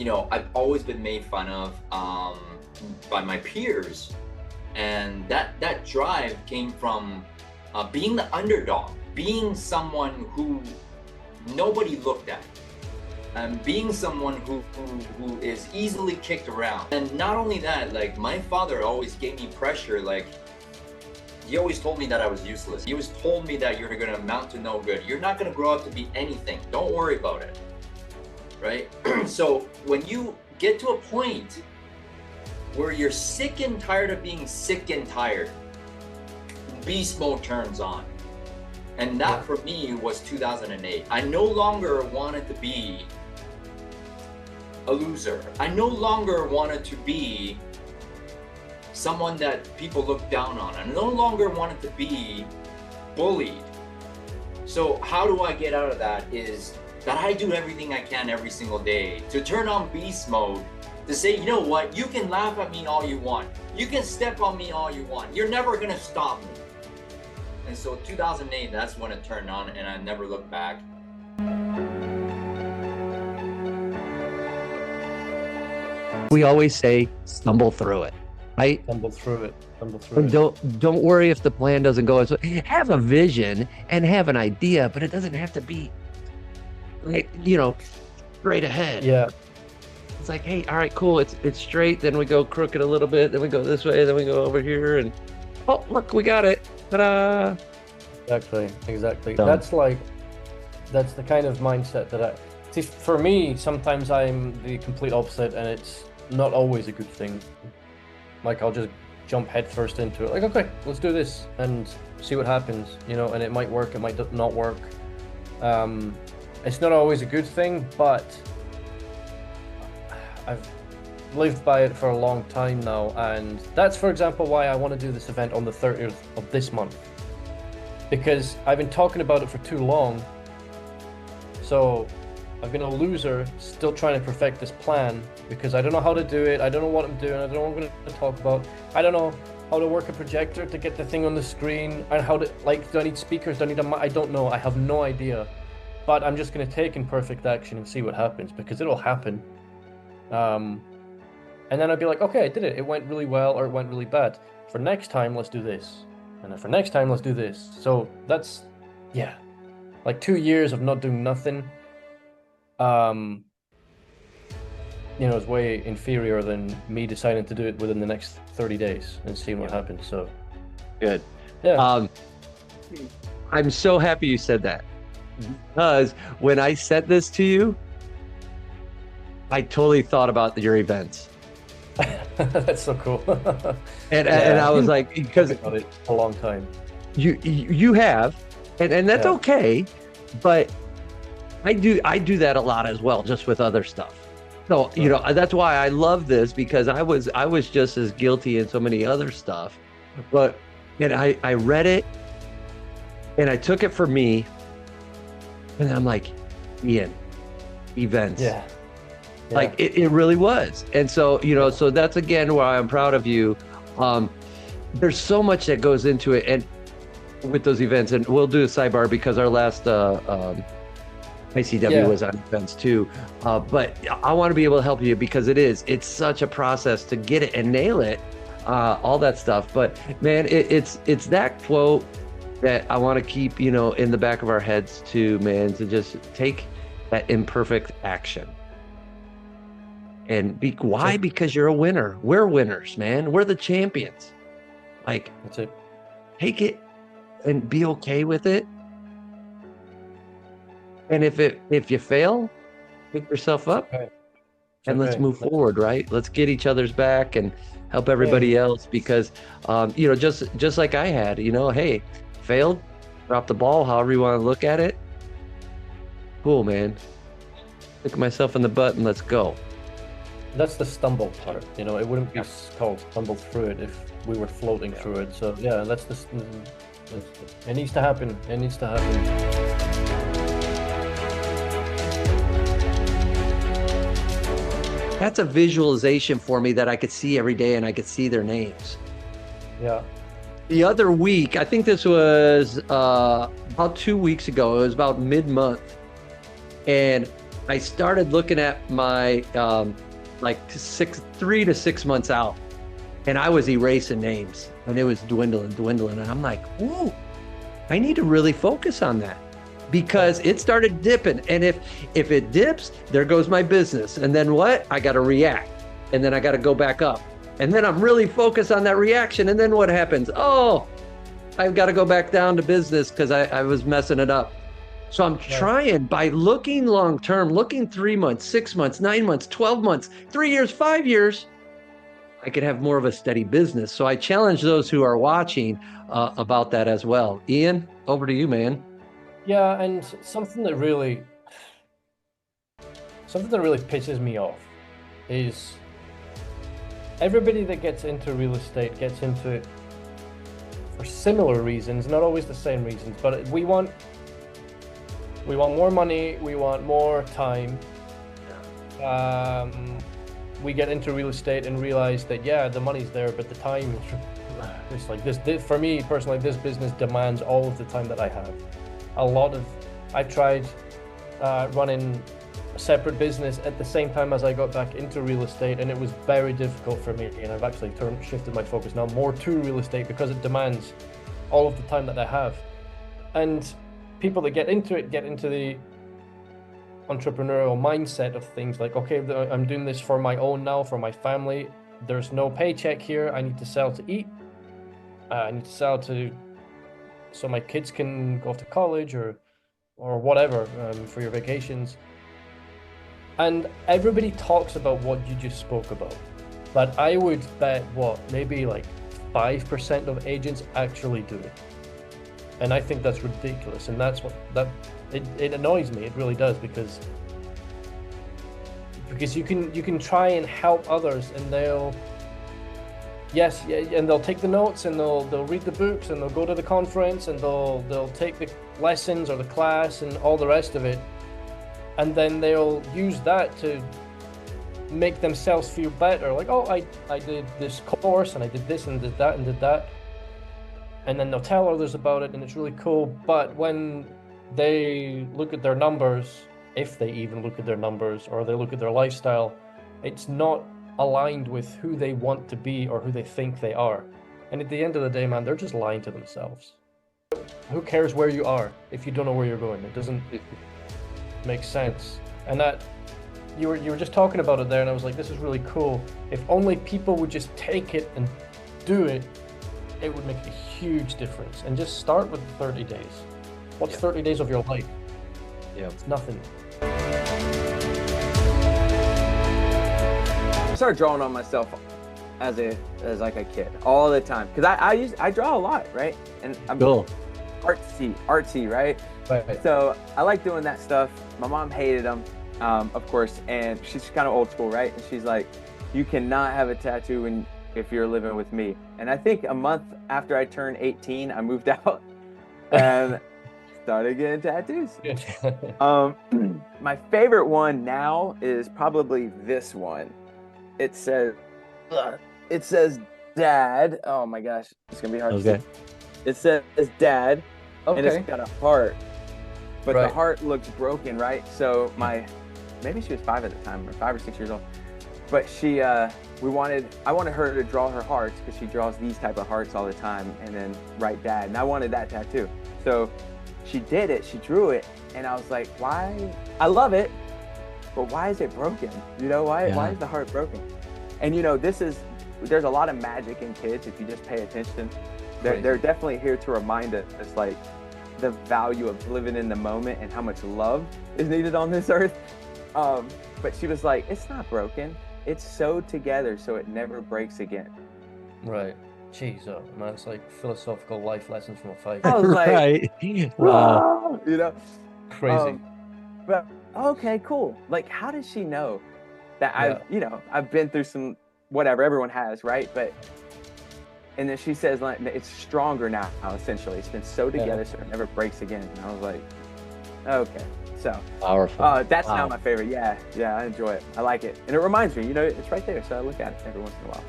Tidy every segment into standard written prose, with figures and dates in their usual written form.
I've always been made fun of by my peers, and that drive came from being the underdog, being someone who nobody looked at, and being someone who is easily kicked around. And not only that, like, my father always gave me pressure. Like, he always told me that I was useless. He always told me that you're gonna amount to no good. You're not gonna grow up to be anything. Don't worry about it, right? So when you get to a point where you're sick and tired of being sick and tired, beast mode turns on. And that for me was 2008. I no longer wanted to be a loser. I no longer wanted to be someone that people look down on. I no longer wanted to be bullied. So how do I get out of that is that I do everything I can every single day to turn on beast mode, to say, you know what, you can laugh at me all you want. You can step on me all you want. You're never gonna stop me. And so 2008, that's when it turned on, and I never looked back. We always say, stumble through it, right? Stumble through it. Stumble through And it. don't worry if the plan doesn't go as well. Have a vision and have an idea, but it doesn't have to be, like, straight ahead. Yeah. It's like, hey, all right, cool. It's straight. Then we go crooked a little bit. Then we go this way. Then we go over here, and oh, look, we got it. Ta-da! Exactly. Done. That's the kind of mindset that I see. For me, sometimes I'm the complete opposite, and it's not always a good thing. Like, I'll just jump headfirst into it. Like, okay, let's do this and see what happens. And it might work, it might not work. It's not always a good thing, but I've lived by it for a long time now, and that's, for example, why I want to do this event on the 30th of this month, because I've been talking about it for too long. So I've been a loser still trying to perfect this plan, because I don't know how to do it. I don't know what I'm doing. I don't know what I'm going to talk about. I don't know how to work a projector to get the thing on the screen, and how to, like, do I need speakers? Do I need a mic? I don't know. I have no idea, but I'm just going to take imperfect action and see what happens, because it'll happen. And then I'd be like, okay, I did it. It went really well, or it went really bad. For next time, let's do this. And then for next time, let's do this. So that's, like 2 years of not doing nothing. Is way inferior than me deciding to do it within the next 30 days and seeing what happens. So Good. yeah. I'm so happy you said that, because when I said this to you, I totally thought about your events. That's so cool. And I was like, because about it a long time. you have, and that's okay, but I do that a lot as well, just with other stuff. So that's why I love this, because I was just as guilty in so many other stuff, and I read it and I took it for me, and I'm like, Iain, events. Yeah. Like it really was. And so, so that's again why I'm proud of you. There's so much that goes into it, and with those events, and we'll do a sidebar because our last ICW was on events too. But I want to be able to help you, because it's such a process to get it and nail it, all that stuff. But man, it's that quote that I want to keep, in the back of our heads too, man, to just take that imperfect action. And why? Because you're a winner. We're winners, man. We're the champions. Like, That's it. take it and be okay with it. And if you fail, pick yourself up and let's move forward, right? Let's get each other's back and help everybody else, because just like I had, hey, failed, dropped the ball, however you want to look at it. Cool, man. Look at myself in the butt and let's go. That's the stumble part. It wouldn't be called stumble through it if we were floating through it. So that's it needs to happen. It needs to happen. That's a visualization for me that I could see every day, and I could see their names. Yeah. The other week, I think this was about 2 weeks ago, it was about mid-month, and I started looking at my like 3 to 6 months out, and I was erasing names, and it was dwindling, and I'm like, ooh, I need to really focus on that, because it started dipping, and if it dips, there goes my business, and then what? I got to react, and then I got to go back up, and then I'm really focused on that reaction, and then what happens? Oh, I've got to go back down to business because I was messing it up. So I'm trying, by looking long term, looking 3 months, 6 months, 9 months, 12 months, 3 years, 5 years, I could have more of a steady business. So I challenge those who are watching about that as well. Ian, over to you, man. Yeah, and something that really pisses me off is everybody that gets into real estate gets into it for similar reasons, not always the same reasons, but we want more money, we want more time. We get into real estate and realize that, yeah, the money's there, but the time, it's like this for me personally, this business demands all of the time that I have. I've tried running a separate business at the same time as I got back into real estate, and it was very difficult for me, and I've actually shifted my focus now more to real estate because it demands all of the time that I have. And people that get into the entrepreneurial mindset of things like, okay, I'm doing this for my own now, for my family. There's no paycheck here. I need to sell to eat. I need to sell so my kids can go off to college or whatever, for your vacations. And everybody talks about what you just spoke about, but I would bet maybe like 5% of agents actually do it. And I think that's ridiculous, and it annoys me. It really does, because you can try and help others, and they'll take the notes, and they'll read the books, and they'll go to the conference, and they'll take the lessons or the class and all the rest of it, and then they'll use that to make themselves feel better. Like, oh, I did this course, and I did this and did that and did that. And then they'll tell others about it, and it's really cool. But when they look at their numbers, if they even look at their numbers, or they look at their lifestyle, it's not aligned with who they want to be or who they think they are. And at the end of the day, man, they're just lying to themselves. Who cares where you are if you don't know where you're going? It doesn't make sense. And that you were just talking about it there, and I was like, this is really cool. If only people would just take it and do it, it would make a huge difference. And just start with 30 days. What's 30 days of your life? Yeah, it's nothing. I started drawing on myself as like a kid all the time, because I draw a lot, right? And I'm cool. artsy, right? So I like doing that stuff. My mom hated them, of course, and she's kind of old school, right? And she's like, you cannot have a tattoo if you're living with me. And I think a month after I turned 18, I moved out and started getting tattoos. My favorite one now is probably this one. It says Dad. Oh my gosh, it's gonna be hard to see. It says Dad, and it's got a heart, but the heart looks broken, right? So maybe she was 5 at the time, or 5 or 6 years old, but I wanted her to draw her hearts, because she draws these type of hearts all the time, and then write Dad, and I wanted that tattoo. So she did it, she drew it, and I was like, why? I love it, but why is it broken? Why is the heart broken? And there's a lot of magic in kids if you just pay attention. They're definitely here to remind us, like, the value of living in the moment and how much love is needed on this earth. But she was like, it's not broken. It's sewed together so it never breaks again. Right. Jeez, man, it's like philosophical life lessons from a 5-year-old. I was like, wow. Crazy. But okay, cool. Like, how does she know that I've been through some, whatever, everyone has, right? And then she says, like, it's stronger now, essentially. It's been sewed together so it never breaks again. And I was like, okay. So powerful. That's now my favorite. Yeah, I enjoy it. I like it. And it reminds me, it's right there. So I look at it every once in a while.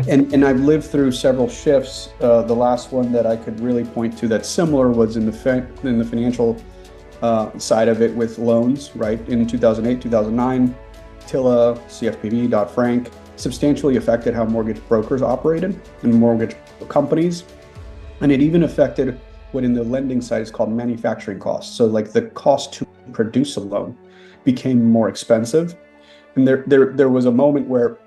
And I've lived through several shifts. The last one that I could really point to that's similar was in the financial side of it with loans, right? In 2008, 2009, TILA, CFPB, Dodd-Frank substantially affected how mortgage brokers operated and mortgage companies. And it even affected what in the lending side is called manufacturing costs. So like the cost to produce a loan became more expensive. And there was a moment where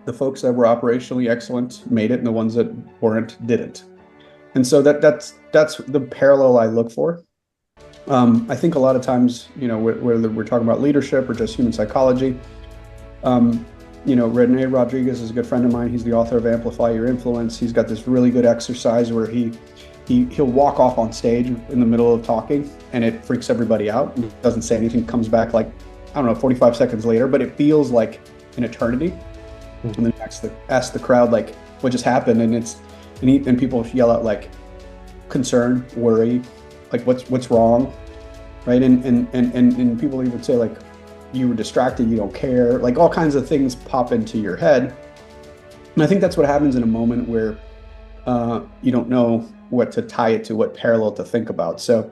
the folks that were operationally excellent made it and the ones that weren't didn't. And so that's the parallel I look for. I think a lot of times, whether we're talking about leadership or just human psychology, Rene Rodriguez is a good friend of mine. He's the author of Amplify Your Influence. He's got this really good exercise where he'll walk off on stage in the middle of talking and it freaks everybody out. He doesn't say anything, comes back like, 45 seconds later, but it feels like an eternity. And then ask the crowd like what just happened, and people yell out like concern, worry, like what's wrong, right? And people even say like you were distracted, you don't care, like all kinds of things pop into your head. And I think that's what happens in a moment where you don't know what to tie it to, what parallel to think about. So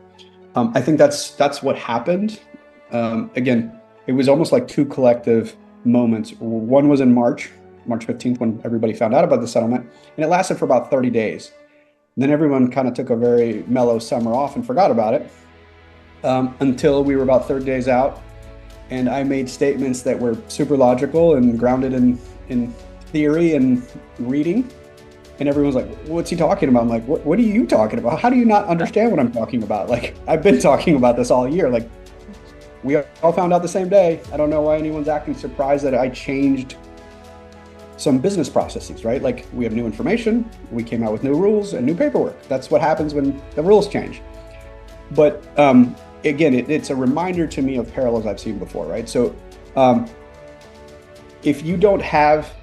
I think that's what happened. Again, it was almost like two collective moments. One was in March 15th, when everybody found out about the settlement, and it lasted for about 30 days. And then everyone kind of took a very mellow summer off and forgot about it until we were about 30 days out. And I made statements that were super logical and grounded in theory and reading. And everyone's like, what's he talking about? I'm like, what are you talking about? How do you not understand what I'm talking about? Like, I've been talking about this all year. Like, we all found out the same day. I don't know why anyone's acting surprised that I changed some business processes, right? Like, we have new information, we came out with new rules and new paperwork. That's what happens when the rules change. But again, it's a reminder to me of parallels I've seen before, right? So if you don't have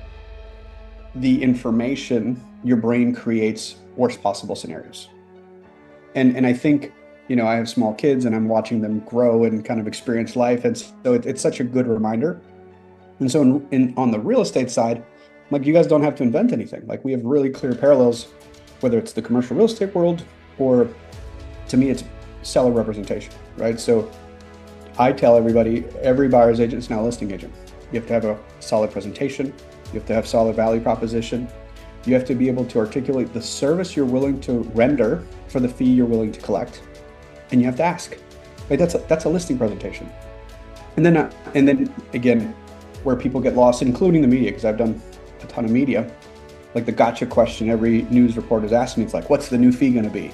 the information, your brain creates worst possible scenarios. And I think, I have small kids and I'm watching them grow and kind of experience life. And so it's such a good reminder. And so on the real estate side, like, you guys don't have to invent anything. Like, we have really clear parallels, whether it's the commercial real estate world or, to me, it's seller representation, right? So I tell everybody, every buyer's agent is now a listing agent. You have to have a solid presentation. You have to have solid value proposition. You have to be able to articulate the service you're willing to render for the fee you're willing to collect. And you have to ask, right? That's a listing presentation. And then again, where people get lost, including the media, because I've done a ton of media, like the gotcha question every news reporter is asking me, it's like, what's the new fee going to be?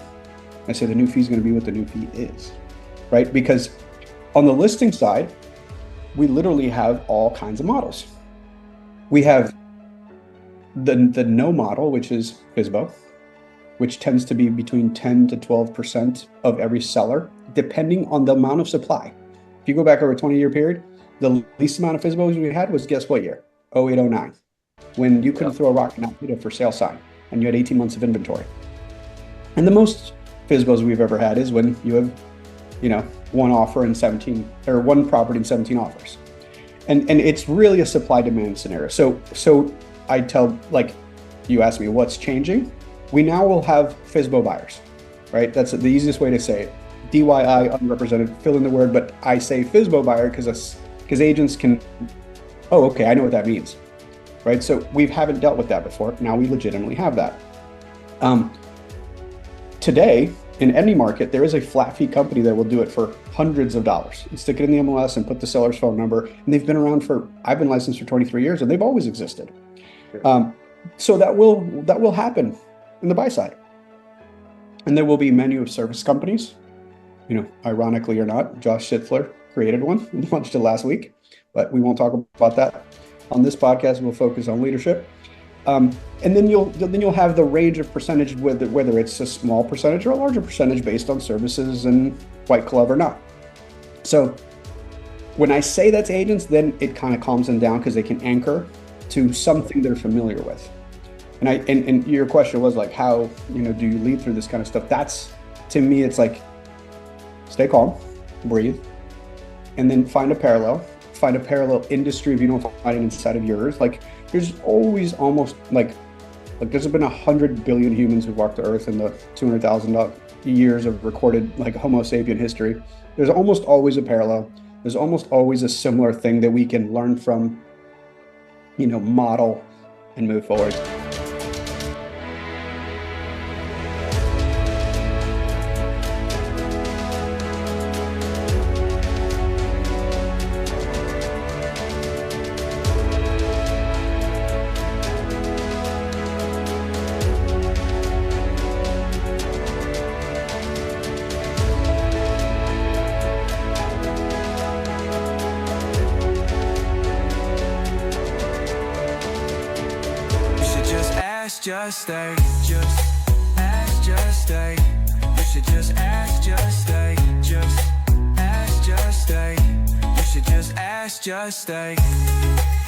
I say the new fee is going to be what the new fee is, right? Because on the listing side, we literally have all kinds of models. We have the no model, which is FSBO, which tends to be between 10 to 12% of every seller, depending on the amount of supply. If you go back over a 20-year period, the least amount of FSBOs we had was, guess what year? 08, 09, when you couldn't throw a rock and not hit a for sale sign, and you had 18 months of inventory. And the most FSBOs we've ever had is when you have, one offer in 17, or one property in 17 offers. And it's really a supply demand scenario. So I tell, like, you ask me what's changing. We now will have FSBO buyers, right? That's the easiest way to say it. DYI, unrepresented, fill in the word, but I say FSBO buyer because agents can, oh, okay, I know what that means, right? So we haven't dealt with that before. Now we legitimately have that. Today, in any market, there is a flat fee company that will do it for hundreds of dollars. You stick it in the MLS and put the seller's phone number, and they've been around I've been licensed for 23 years, and they've always existed. So that will happen in the buy side. And there will be a menu of service companies. Ironically or not, Josh Sitzler created one and launched it last week, but we won't talk about that on this podcast. We'll focus on leadership. And then you'll have the range of percentage, whether it's a small percentage or a larger percentage based on services and white glove or not. So when I say that's agents, then it kind of calms them down because they can anchor to something they're familiar with. And your question was like, how do you lead through this kind of stuff? That's, to me, it's like, stay calm, breathe, and then find a parallel industry if you don't find it inside of yours. Like there's always almost like there's been 100 billion humans who've walked the earth in the 200,000 years of recorded like Homo sapien history. There's almost always a parallel. There's almost always a similar thing that we can learn from, model and move forward. Justak, just ask Justak. You should just ask Justak, just ask Justak. You should just ask Justak.